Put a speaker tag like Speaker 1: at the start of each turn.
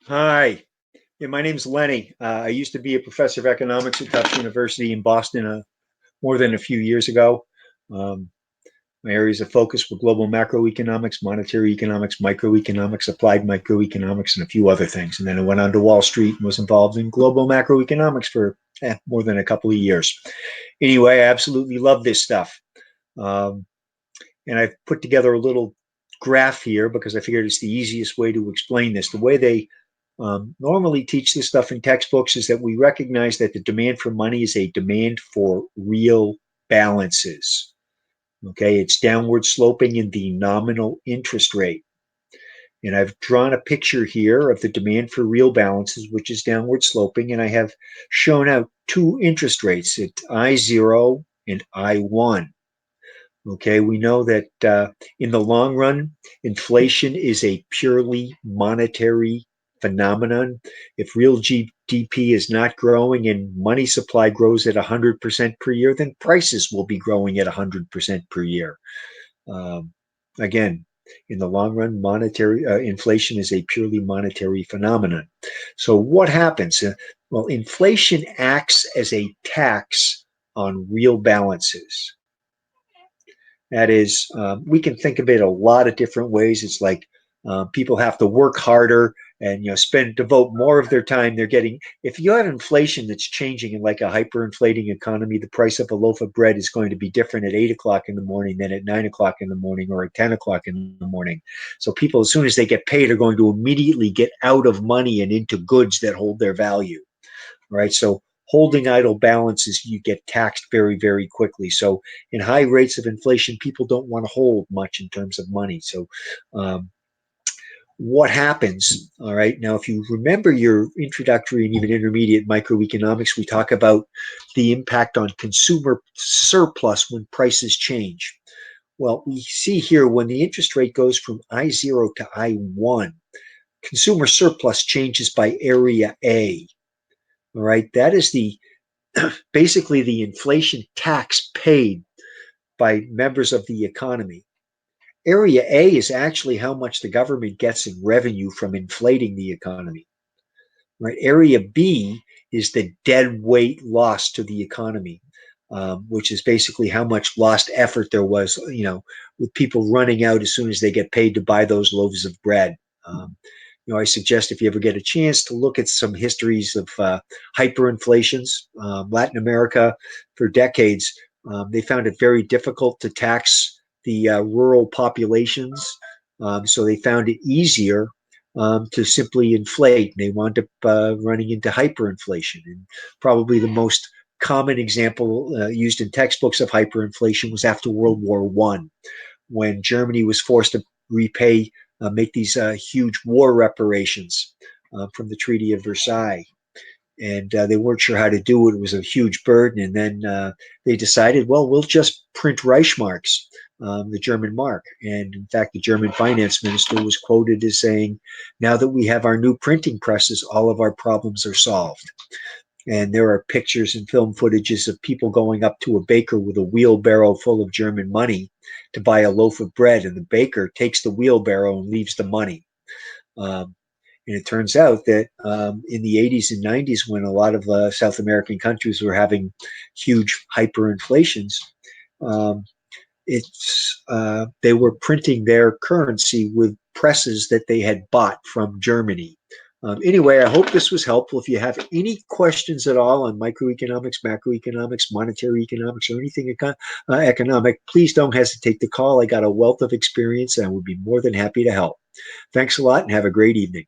Speaker 1: Hi, yeah, my name's Lenny. I used to be a professor of economics at Tufts University in Boston more than a few years ago. Um, my areas of focus were global macroeconomics, monetary economics, microeconomics, applied microeconomics, and a few other things. And then I went on to Wall Street and was involved in global macroeconomics for more than a couple of years. Anyway, I absolutely love this stuff. Um, and I've put together a little graph here because I figured it's the easiest way to explain this. The way they normally teach this stuff in textbooks is that we recognize that the demand for money is a demand for real balances. Okay, it's downward sloping in the nominal interest rate. And I've drawn a picture here of the demand for real balances, which is downward sloping. And I have shown out two interest rates at I0 and I1. Okay, we know that in the long run, inflation is a purely monetary phenomenon. If real GDP is not growing and money supply grows at 100% per year, then prices will be growing at 100% per year. Um, again, in the long run, monetary inflation is a purely monetary phenomenon. So what happens? Well, inflation acts as a tax on real balances. That is, we can think of it a lot of different ways. It's like people have to work harder and devote more of their time. They're getting if you have inflation that's changing in like a hyperinflating economy, the price of a loaf of bread is going to be different at 8 o'clock in the morning than at 9 o'clock in the morning or at 10 o'clock in the morning. So people, as soon as they get paid, are going to immediately get out of money and into goods that hold their value. Right. So holding idle balances, you get taxed very, very quickly. So in high rates of inflation, people don't want to hold much in terms of money. So um, what happens? All right. Now, if you remember your introductory and even intermediate microeconomics, we talk about the impact on consumer surplus when prices change. Well, we see here when the interest rate goes from I0 to I1, consumer surplus changes by area A. All right, that is the basically the inflation tax paid by members of the economy. Area A is actually how much the government gets in revenue from inflating the economy. Right? Area B is the dead weight loss to the economy, which is basically how much lost effort there was, with people running out as soon as they get paid to buy those loaves of bread. I suggest if you ever get a chance to look at some histories of hyperinflations. Latin America, for decades, they found it very difficult to tax the rural populations. So they found it easier to simply inflate. They wound up running into hyperinflation. And probably the most common example used in textbooks of hyperinflation was after World War One, when Germany was forced to repay, make these huge war reparations from the Treaty of Versailles. And they weren't sure how to do it. It was a huge burden. And then they decided, well, we'll just print Reichsmarks, the German mark. And in fact, the German finance minister was quoted as saying, now that we have our new printing presses, all of our problems are solved. And there are pictures and film footages of people going up to a baker with a wheelbarrow full of German money to buy a loaf of bread. And the baker takes the wheelbarrow and leaves the money. Um, and it turns out that in the 80s and 90s, when a lot of South American countries were having huge hyperinflations, um, they were printing their currency with presses that they had bought from Germany. Anyway, I hope this was helpful. If you have any questions at all on microeconomics, macroeconomics, monetary economics, or anything economic, please don't hesitate to call. I got a wealth of experience and I would be more than happy to help. Thanks a lot and have a great evening.